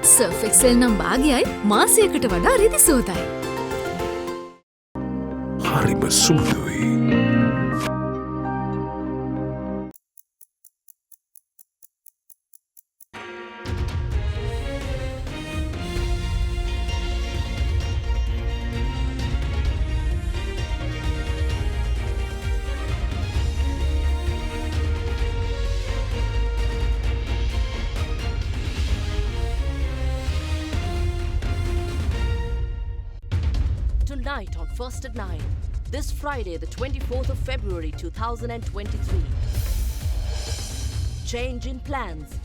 Surf Excel නම් භාගයයි මාසයකට වඩා රිදි සෝදයි. හරිම සුළුයි. Tonight on First at 9, this Friday the 24th of February 2023. Change in plans.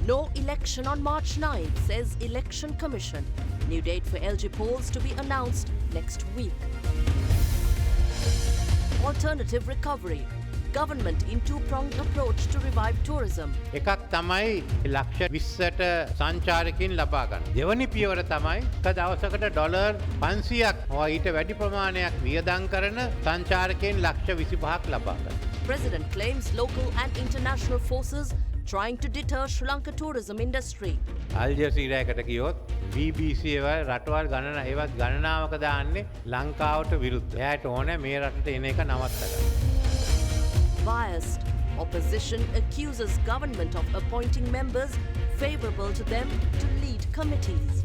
No election on March 9, says Election Commission. New date for LG polls to be announced next week. Alternative recovery. Government in two-pronged approach to revive tourism. එකක් තමයි ලක්ෂ 20ට සංචාරකයන් ලබා ගන්න. දෙවනි පියවර තමයි දවසකට ඩොලර් 500ක් හෝ ඊට වැඩි ප්‍රමාණයක් වියදම් කරන සංචාරකයන් ලක්ෂ 25ක් ලබා ගන්න. President claims local and international forces trying to deter Sri Lanka tourism industry. Al Jazeera එකට ගියොත් BBC ඒවා රටවල් ගණන ඒවත් ගණනාවක දාන්නේ ලංකාවට විරුද්ධ. එයාට ඕනේ මේ රටට එන එක නවත්ත ගන්න. Biased. Opposition accuses government of appointing members favourable to them to lead committees.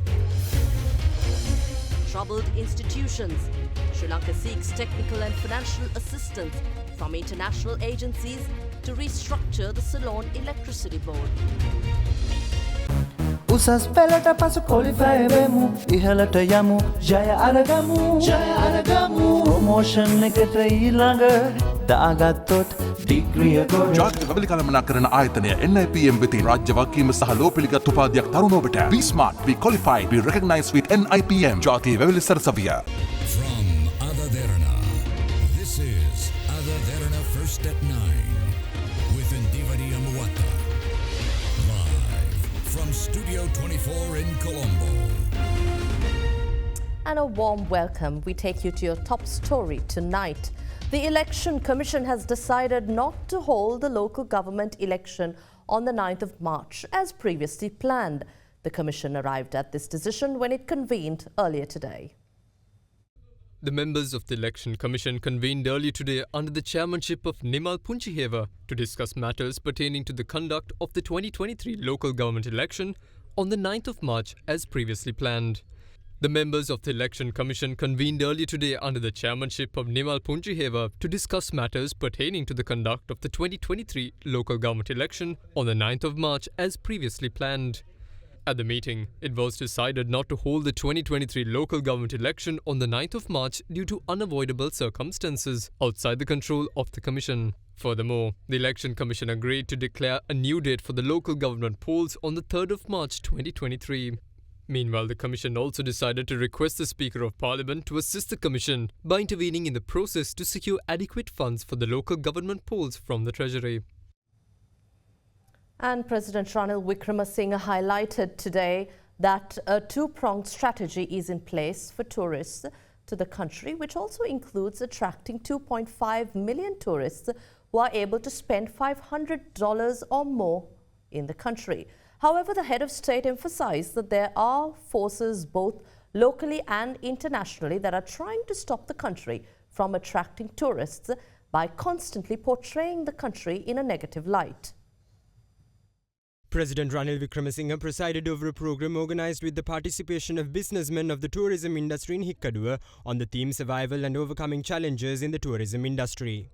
Troubled institutions. Sri Lanka seeks technical and financial assistance from international agencies to restructure the Ceylon Electricity Board. උසස් පෙළට පසු qualify වෙමු ඉහළට යමු ජය අරගමු promotion එකට ඊළඟ දාගත්තොත් ඩිග්‍රිය ගොඩ ජාතික කබලි කළමනාකරණ ආයතනය NIPM වෙතින් රාජ්‍ය වගකීම සහ ලෝපිළිගත් උපාධියක් තරුණ ඔබට Be smart, be qualified, be recognized with NIPM ජාතික වැවිලි සරසවිය. From AdaDerana, this is AdaDerana First at 9 with Indivari Amuata. Live from Studio 24 in Colombo. And a warm welcome. We take you to your top story tonight. The Election Commission has decided not to hold the local government election on the 9th of March as previously planned. The Commission arrived at this decision when it convened earlier today. The members of the Election Commission convened earlier today under the chairmanship of Nimal Punchiheva to discuss matters pertaining to the conduct of the 2023 local government election on the 9th of March as previously planned. The members of the Election Commission convened earlier today under the chairmanship of Nimal Punchiheva to discuss matters pertaining to the conduct of the 2023 local government election on the 9th of March as previously planned. At the meeting, it was decided not to hold the 2023 local government election on the 9th of March due to unavoidable circumstances outside the control of the Commission. Furthermore, the Election Commission agreed to declare a new date for the local government polls on the 3rd of March 2023. Meanwhile, the Commission also decided to request the Speaker of Parliament to assist the Commission by intervening in the process to secure adequate funds for the local government polls from the Treasury. And President Ranil Wickremesinghe highlighted today that a two-pronged strategy is in place for tourists to the country, which also includes attracting 2.5 million tourists who are able to spend $500 or more in the country. However, the head of state emphasized that there are forces both locally and internationally that are trying to stop the country from attracting tourists by constantly portraying the country in a negative light. President Ranil Wickremesinghe presided over a program organized with the participation of businessmen of the tourism industry in Hikkaduwa on the theme Survival and Overcoming Challenges in the Tourism Industry.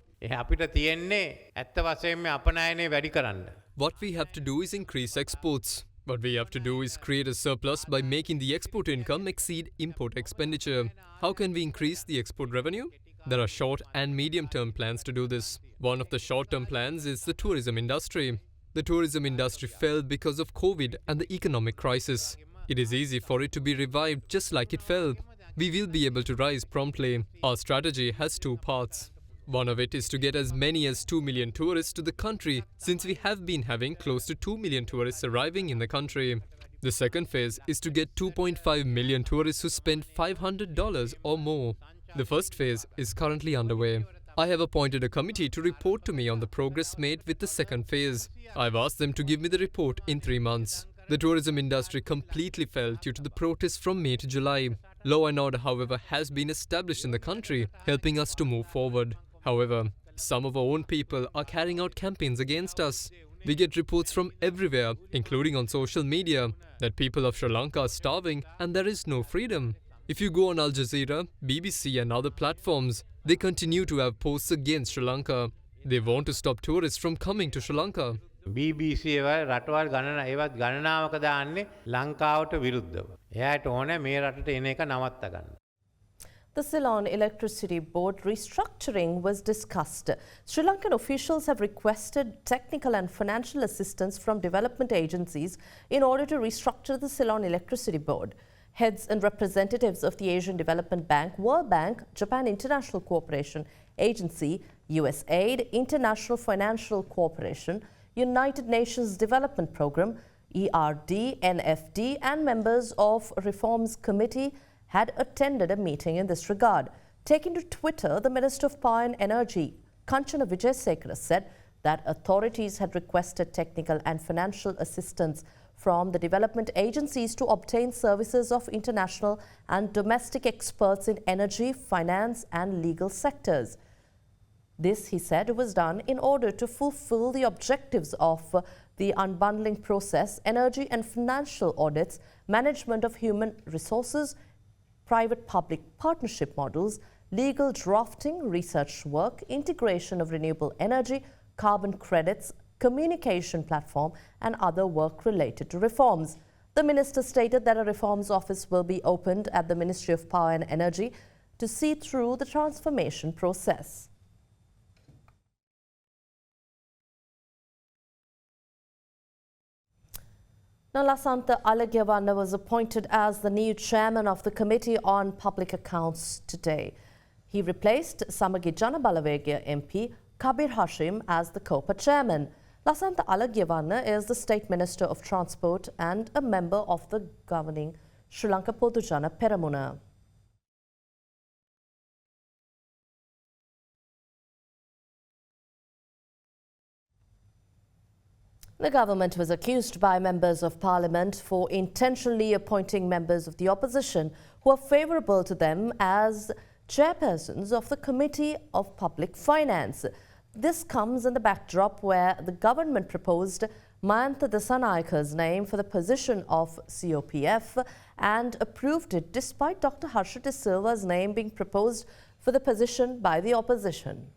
What we have to do is increase exports. What we have to do is create a surplus by making the export income exceed import expenditure. How can we increase the export revenue? There are short and medium-term plans to do this. One of the short-term plans is the tourism industry. The tourism industry fell because of COVID and the economic crisis. It is easy for it to be revived just like it fell. We will be able to rise promptly. Our strategy has two parts. One of it is to get as many as 2 million tourists to the country, since we have been having close to 2 million tourists arriving in the country. The second phase is to get 2.5 million tourists who spend $500 or more. The first phase is currently underway. I have appointed a committee to report to me on the progress made with the second phase. I've asked them to give me the report in 3 months. The tourism industry completely fell due to the protests from May to July. Law and order, however, has been established in the country, helping us to move forward. However, some of our own people are carrying out campaigns against us. We get reports from everywhere, including on social media, that people of Sri Lanka are starving and there is no freedom. If you go on Al Jazeera, BBC and other platforms, they continue to have posts against Sri Lanka. They want to stop tourists from coming to Sri Lanka. BBC ඒවා රටවල් ඒවත් ගණනාවක දාන්නේ ලංකාවට විරුද්ධව. එයාට ඕනේ මේ රටට එන එක නවත්ත ගන්න. The Ceylon Electricity Board restructuring was discussed. Sri Lankan officials have requested technical and financial assistance from development agencies in order to restructure the Ceylon Electricity Board. Heads and representatives of the Asian Development Bank, World Bank, Japan International Cooperation Agency, USAID, International Financial Cooperation, United Nations Development Programme, ERD, NFD, and members of Reforms Committee had attended a meeting in this regard. Taking to Twitter, the Minister of Power and Energy, Kanchana Vijayasekara, said that authorities had requested technical and financial assistance from the development agencies to obtain services of international and domestic experts in energy, finance, and legal sectors. This, he said, was done in order to fulfill the objectives of the unbundling process, energy and financial audits, management of human resources, private-public partnership models, legal drafting, research work, integration of renewable energy, carbon credits, communication platform, and other work related to reforms. The minister stated that a reforms office will be opened at the Ministry of Power and Energy to see through the transformation process. Now, Lasantha Alagyawanna was appointed as the new chairman of the Committee on Public Accounts today. He replaced Samagi Janabalawegya MP Kabir Hashim as the COPA chairman. Lasantha Alagyawanna is the State Minister of Transport and a member of the governing Sri Lanka Podujana Peramuna. The government was accused by members of parliament for intentionally appointing members of the opposition who are favourable to them as chairpersons of the Committee of Public Finance. This comes in the backdrop where the government proposed Mayantha Dissanayaka's name for the position of COPF and approved it despite Dr. Harsha De Silva's name being proposed for the position by the opposition.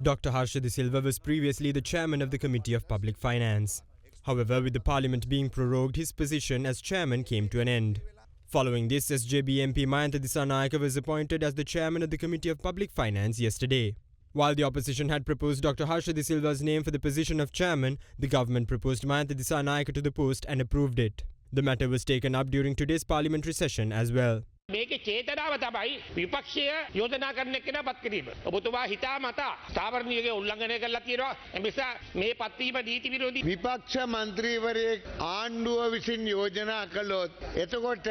Dr. Harsha De Silva was previously the chairman of the Committee of Public Finance. However, with the parliament being prorogued, his position as chairman came to an end. Following this, SJB MP Mayantha Dissanayaka was appointed as the chairman of the Committee of Public Finance yesterday. While the opposition had proposed Dr. Harsha De Silva's name for the position of chairman, the government proposed Mayantha Dissanayaka to the post and approved it. The matter was taken up during today's parliamentary session as well. මේකේ චේතනාව තමයි විපක්ෂය යෝජනා කරන එක්කෙනා පත් කිරීම. ඔබතුමා හිතා මතා ස්ථාවර නියෝගය උල්ලංඝනය කරලා තියෙනවා. එනිසා මේ පත්වීම නීති විරෝධී. විපක්ෂ මන්ත්‍රීවරයෙක් ආණ්ඩුව විසින් යෝජනා කළොත් එතකොට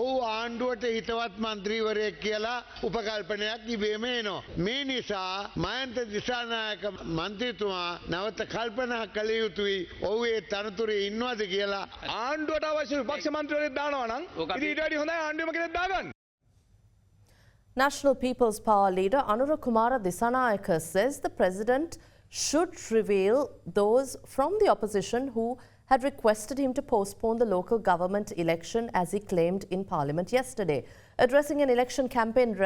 ඔහු ආණ්ඩුවට හිතවත් මන්ත්‍රීවරයෙක් කියලා උපකල්පනයක් ඉබේම එනවා. මේ නිසා මයන්ත දිසානායක මන්ත්‍රීතුමා නැවත කල්පනා කළ යුතුයි. ඔහු ඒ තනතුරේ ඉන්නවද කියලා. ආණ්ඩුවට අවශ්‍ය විපක්ෂ මන්ත්‍රීවරයෙක් දානවා නම් ඉතින් ඊට වඩා හොඳයි ආණ්ඩුවම කෙනෙක් දාගන්න. National People's Power leader Anura Kumara Dissanayaka says the president should reveal those from the opposition who had requested him to postpone the local government election, as he claimed in Parliament yesterday. Addressing an election campaign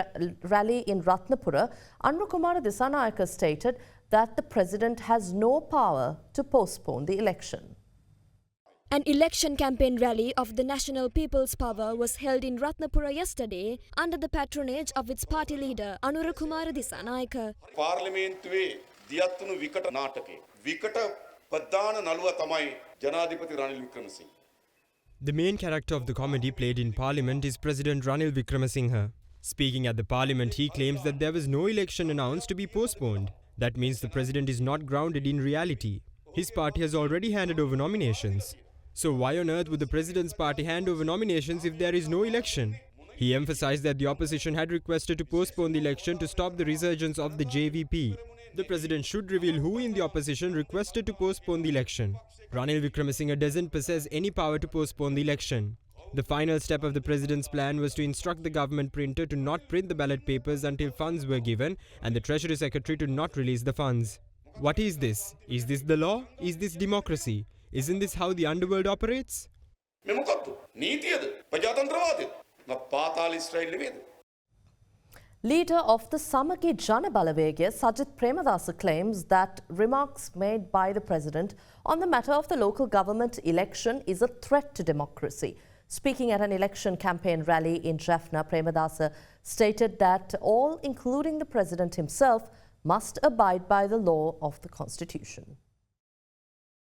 rally in Ratnapura, Anura Kumara Dissanayaka stated that the president has no power to postpone the election. An election campaign rally of the National People's Power was held in Ratnapura yesterday under the patronage of its party leader Anura Kumara Dissanayaka. පාර්ලිමේන්තුවේ දියත් වුණු විකට නාටකේ විකට ප්‍රධාන නළුවා තමයි ජනාධිපති Ranil Wickremesinghe. The main character of the comedy played in Parliament is President Ranil Wickremesinghe. Speaking at the Parliament, he claims that there was no election announced to be postponed. That means the president is not grounded in reality. His party has already handed over nominations. So why on earth would the president's party hand over nominations if there is no election? He emphasized that the opposition had requested to postpone the election to stop the resurgence of the JVP. The president should reveal who in the opposition requested to postpone the election. Ranil Wickremesinghe doesn't possess any power to postpone the election. The final step of the president's plan was to instruct the government printer to not print the ballot papers until funds were given and the Treasury Secretary to not release the funds. What is this? Is this the law? Is this democracy? Isn't this how the underworld operates? Leader of the Samagi Jana Balavegya, Sajith Premadasa, claims that remarks made by the president on the matter of the local government election is a threat to democracy. Speaking at an election campaign rally in Jaffna, Premadasa stated that all, including the president himself, must abide by the law of the constitution.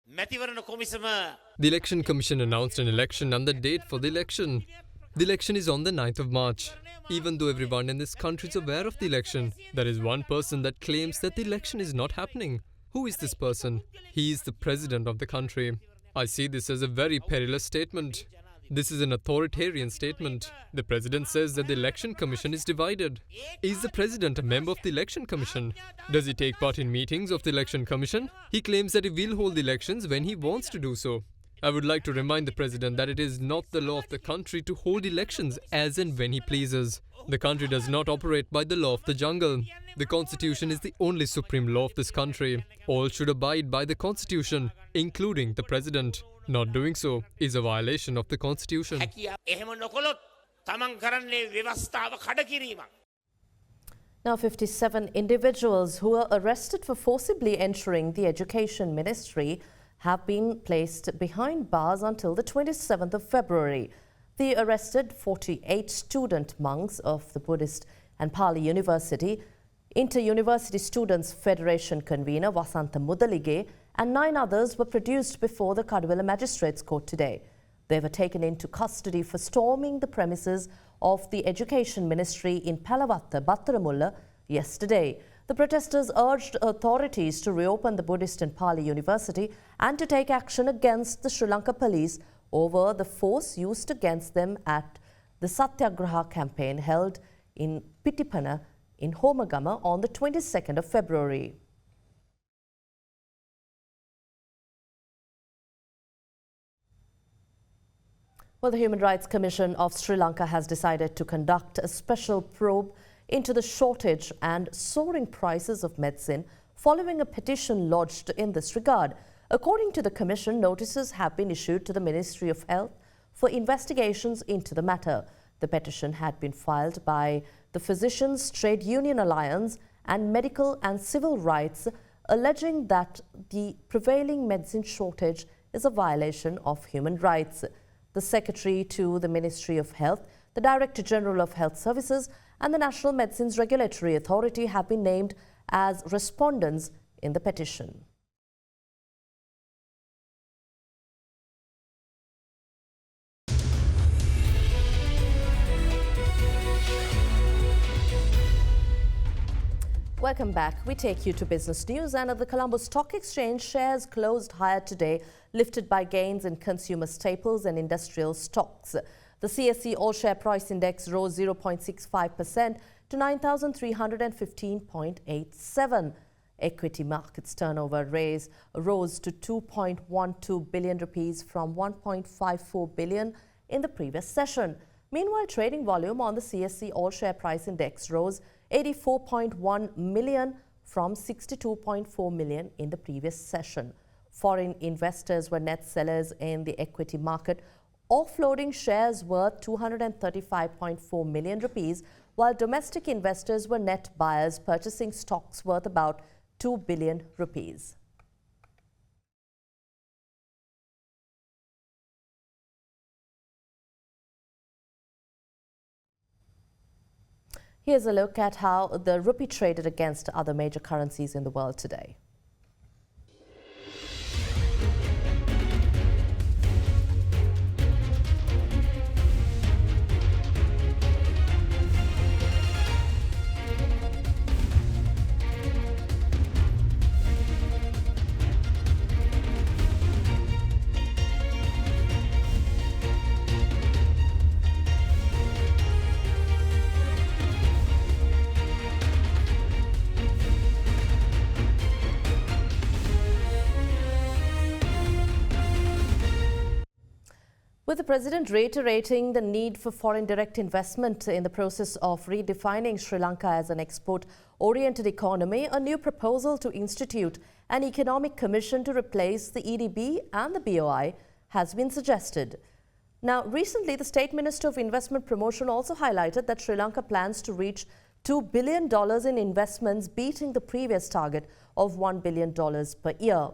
The Election Commission announced an election and the date for the election. The election is on the 9th of March. Even though everyone in this country is aware of the election, there is one person that claims that the election is not happening. Who is this person? He is the president of the country. I see this as a very perilous statement. This is an authoritarian statement. The president says that the election commission is divided. Is the president a member of the election commission? Does he take part in meetings of the election commission? He claims that he will hold the elections when he wants to do so. I would like to remind the president that it is not the law of the country to hold elections as and when he pleases. The country does not operate by the law of the jungle. The constitution is the only supreme law of this country. All should abide by the constitution, including the president. Not doing so is a violation of the constitution. Now, 57 individuals who were arrested for forcibly entering the Education Ministry have been placed behind bars until the 27th of February. The arrested 48 student monks of the Buddhist and Pali University, Inter-University Students Federation convener Vasantha Mudalige and 9 others were produced before the Kaduwala Magistrates Court today. They were taken into custody for storming the premises of the Education Ministry in Palawatta, Battaramulla yesterday. The protesters urged authorities to reopen the Buddhist and Pali University and to take action against the Sri Lanka police over the force used against them at the Satyagraha campaign held in Pitipana in Homagama on the 22nd of February. Well, the Human Rights Commission of Sri Lanka has decided to conduct a special probe into the shortage and soaring prices of medicine following a petition lodged in this regard. According to the Commission, notices have been issued to the Ministry of Health for investigations into the matter. The petition had been filed by the Physicians Trade Union Alliance and Medical and Civil Rights, alleging that the prevailing medicine shortage is a violation of human rights. The Secretary to the Ministry of Health, the Director General of Health Services and the National Medicines Regulatory Authority have been named as respondents in the petition. Welcome back. We take you to business news, and at the Colombo Stock Exchange, shares closed higher today, lifted by gains in consumer staples and industrial stocks. The CSE All-Share Price Index rose 0.65% to 9,315.87. Equity markets turnover rose to 2.12 billion rupees from 1.54 billion in the previous session. Meanwhile, trading volume on the CSE All-Share Price Index rose 84.1 million from 62.4 million in the previous session. Foreign investors were net sellers in the equity market, offloading shares worth 235.4 million rupees, while domestic investors were net buyers, purchasing stocks worth about 2 billion rupees. Here's a look at how the rupee traded against other major currencies in the world today. With the President reiterating the need for foreign direct investment in the process of redefining Sri Lanka as an export-oriented economy, a new proposal to institute an economic commission to replace the EDB and the BOI has been suggested. Now, recently, the State Minister of Investment Promotion also highlighted that Sri Lanka plans to reach $2 billion in investments, beating the previous target of $1 billion per year.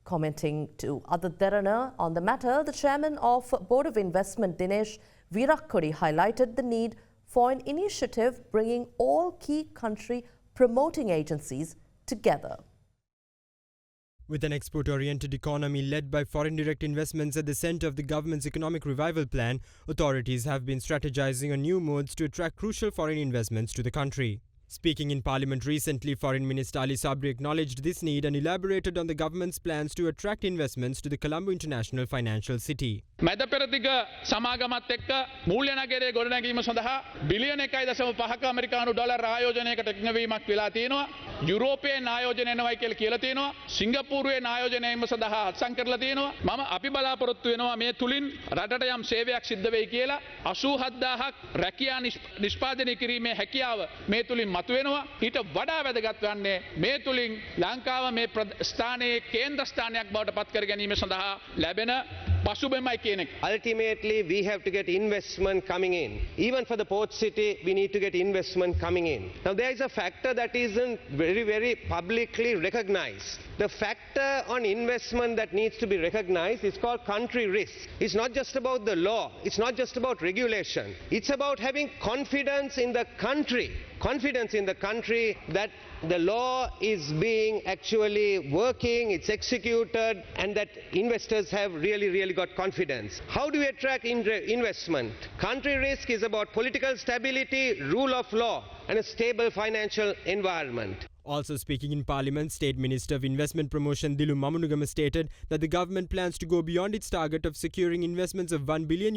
Commenting to AdaDerana on the matter, the chairman of Board of Investment, Dinesh Veerakkodi, highlighted the need for an initiative bringing all key country promoting agencies together. With an export-oriented economy led by foreign direct investments at the center of the government's economic revival plan, authorities have been strategizing on new modes to attract crucial foreign investments to the country. Speaking in Parliament recently, Foreign Minister Ali Sabri acknowledged this need and elaborated on the government's plans to attract investments to the Colombo International Financial City. මැද පෙරදිග සමාගමත් එක්ක මූල්‍ය නගරයේ ගොඩනැගීම සඳහා බිලියන 1.5 ඇමරිකානු dollar ආයෝජනයකට එකඟවීමක් වෙලා තියෙනවා. යුරෝපයේ ආයෝජනය එනවයි කියලා කියලා තියෙනවා. සිංගප්පූරුවේ ආයෝජනය එීම සඳහා අත්සන් කරලා තියෙනවා. මම අපි බලාපොරොත්තු වෙනවා මේ තුලින් රටට යම් සේවයක් සිද්ධ වෙයි කියලා 87000ක් රැකියා නිෂ්පාදනය කිරීමේ හැකියාව මේ තුලින් මතුවෙනවා. ඊට වඩා වැදගත් වන්නේ මේ තුලින් ලංකාව මේ ස්ථානයේ කේන්ද්‍ර ස්ථානයක් බවට පත් කර ගැනීම සඳහා ලැබෙන පසුබිමයි කියන එක. Ultimately, we have to get investment coming in. Even for the port city, we need to get investment coming in. Now, there is a factor that isn't very publicly recognized. The factor on investment that needs to be recognized is called country risk. It's not just about the law. It's not just about regulation. It's about having confidence in the country. Confidence in the country that the law is being actually working, it's executed, and that investors have really got confidence. How do we attract investment? Country risk is about political stability, rule of law, and a stable financial environment. Also speaking in Parliament, State Minister of Investment Promotion Dilu Mamunugama stated that the government plans to go beyond its target of securing investments of $1 billion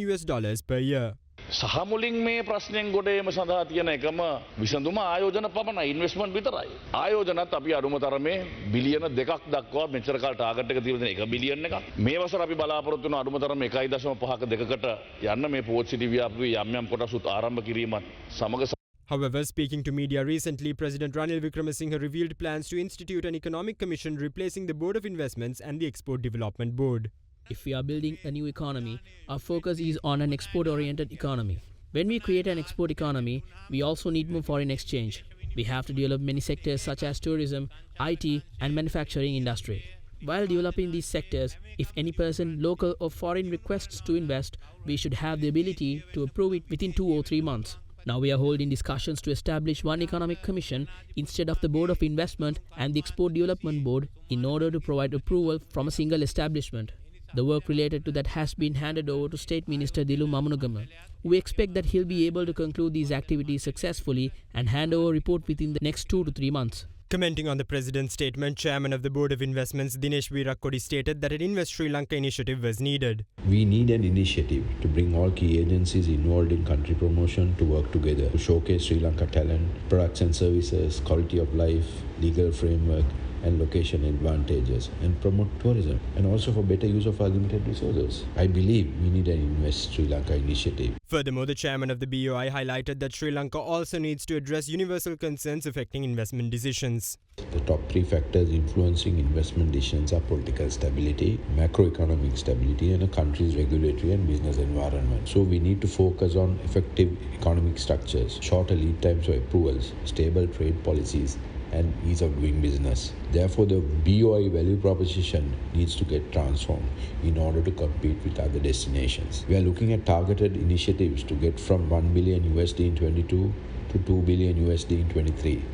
per year. සහමුලින් මේ ප්‍රශ්නෙන් ගොඩ ඒම සඳහා තියෙන එකම විසඳුම ආයෝජන පමණයි investment විතරයි. ආයෝජනත් අපි අඩුම තරමේ බිලියන 2ක් දක්වා මෙච්චර කාල ටාගට් එක තියලා තියෙන 1 බිලියන් එකක්. මේ වසර අපි බලාපොරොත්තු වෙන අඩුම තරමේ 1.5ක 2කට යන්න මේ පෝට් සිටි ව්‍යාපෘති යම් කොටසුත් ආරම්භ කිරීමත් සමග. However, speaking to media recently, President Ranil Wickremesinghe revealed plans to institute an economic commission replacing the Board of Investments and the Export Development Board. If we are building a new economy, our focus is on an export-oriented economy. When we create an export economy, we also need more foreign exchange. We have to develop many sectors such as tourism, IT, and manufacturing industry. While developing these sectors, if any person, local or foreign, requests to invest, we should have the ability to approve it within 2 or 3 months. Now we are holding discussions to establish one economic commission instead of the Board of Investment and the Export Development Board in order to provide approval from a single establishment. The work related to that has been handed over to State Minister Dilu Mamunugama. We expect that he'll be able to conclude these activities successfully and hand over a report within the next 2 to 3 months. Commenting on the President's statement, Chairman of the Board of Investments Dinesh Veerakkodi stated that an Invest Sri Lanka initiative was needed. We need an initiative to bring all key agencies involved in country promotion to work together to showcase Sri Lanka talent, products and services, quality of life, legal framework, and location advantages, and promote tourism, and also for better use of our limited resources. I believe we need an Invest Sri Lanka initiative. Furthermore, the chairman of the BOI highlighted that Sri Lanka also needs to address universal concerns affecting investment decisions. The top 3 factors influencing investment decisions are political stability, macroeconomic stability, and a country's regulatory and business environment. So we need to focus on effective economic structures, shorter lead times for approvals, stable trade policies, and ease of doing business. Therefore, the BOI value proposition needs to get transformed in order to compete with other destinations. We are looking at targeted initiatives to get from $1 billion in 22 to $2 billion in 23.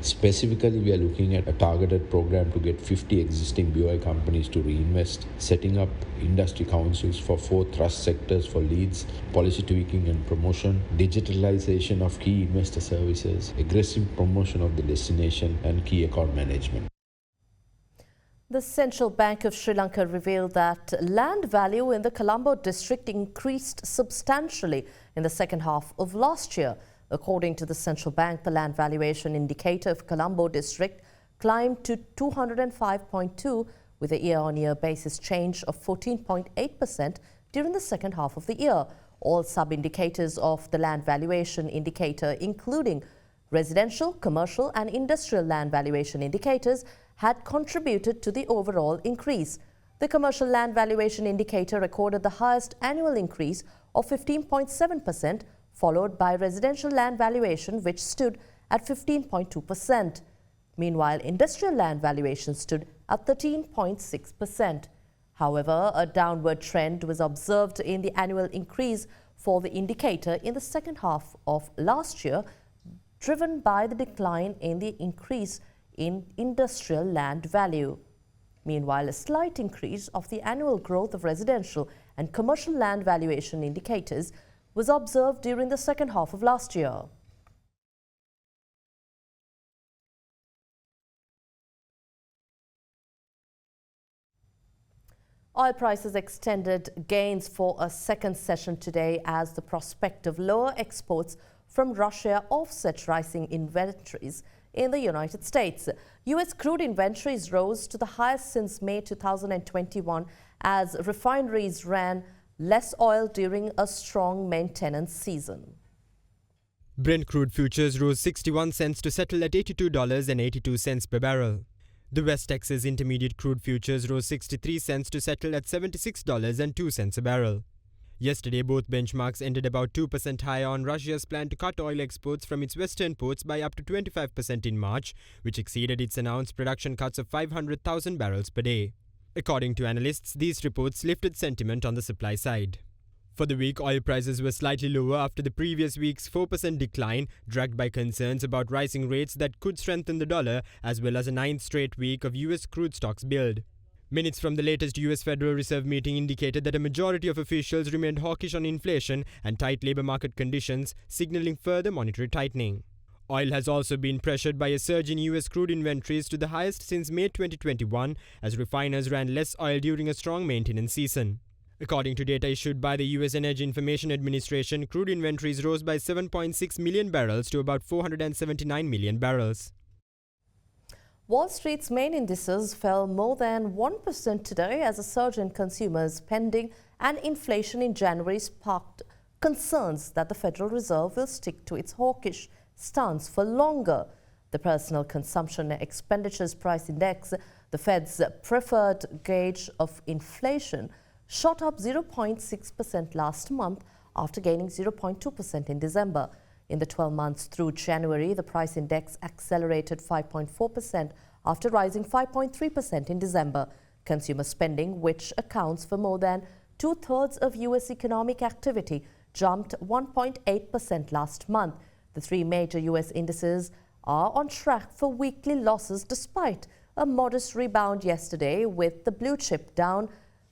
Specifically, we are looking at a targeted program to get 50 existing BOI companies to reinvest, setting up industry councils for 4 thrust sectors for leads, policy tweaking and promotion, digitalization of key investor services, aggressive promotion of the destination, and key account management. The Central Bank of Sri Lanka revealed that land value in the Colombo district increased substantially in the second half of last year. According to the Central Bank, the land valuation indicator of Colombo district climbed to 205.2 with a year-on-year basis change of 14.8% during the second half of the year. All sub-indicators of the land valuation indicator, including residential, commercial and industrial land valuation indicators, had contributed to the overall increase. The commercial land valuation indicator recorded the highest annual increase of 15.7%, followed by residential land valuation, which stood at 15.2%. Meanwhile, industrial land valuation stood at 13.6%. However, a downward trend was observed in the annual increase for the indicator in the second half of last year, driven by the decline in the increase in industrial land value. Meanwhile, a slight increase of the annual growth of residential and commercial land valuation indicators was observed during the second half of last year. Oil prices extended gains for a second session today as the prospect of lower exports from Russia offset rising inventories in the United States. U.S. crude inventories rose to the highest since May 2021 as refineries ran less oil during a strong maintenance season. Brent crude futures rose 61 cents to settle at $82.82 per barrel. The West Texas Intermediate crude futures rose 63 cents to settle at $76.02 a barrel. Yesterday, both benchmarks ended about 2% higher on Russia's plan to cut oil exports from its western ports by up to 25% in March, which exceeded its announced production cuts of 500,000 barrels per day. According to analysts, these reports lifted sentiment on the supply side. For the week, oil prices were slightly lower after the previous week's 4% decline, dragged by concerns about rising rates that could strengthen the dollar, as well as a ninth straight week of U.S. crude stocks build. Minutes from the latest U.S. Federal Reserve meeting indicated that a majority of officials remained hawkish on inflation and tight labor market conditions, signaling further monetary tightening. Oil has also been pressured by a surge in U.S. crude inventories to the highest since May 2021, as refiners ran less oil during a strong maintenance season. According to data issued by the U.S. Energy Information Administration, crude inventories rose by 7.6 million barrels to about 479 million barrels. Wall Street's main indices fell more than 1% today as a surge in consumer spending and inflation in January sparked concerns that the Federal Reserve will stick to its hawkish stance for longer. The Personal Consumption Expenditures Price Index, the Fed's preferred gauge of inflation, shot up 0.6% last month after gaining 0.2% in December. In the 12 months through January, the price index accelerated 5.4% after rising 5.3% in December. Consumer spending, which accounts for more than two-thirds of U.S. economic activity, jumped 1.8% last month. The three major U.S. indices are on track for weekly losses despite a modest rebound yesterday, with the blue chip down,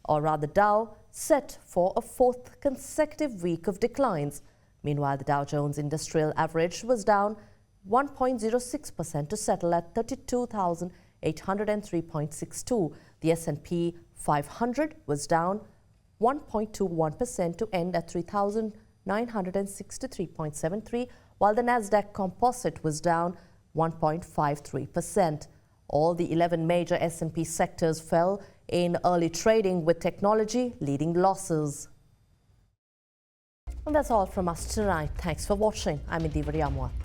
or rather Dow, set for a fourth consecutive week of declines. Meanwhile, the Dow Jones Industrial Average was down 1.06% to settle at 32,803.62. The S&P 500 was down 1.21% to end at 3,963.73, while the Nasdaq Composite was down 1.53%. All the 11 major S&P sectors fell in early trading, with technology leading losses. And that's all from us tonight. Thanks for watching. I'm Derana English.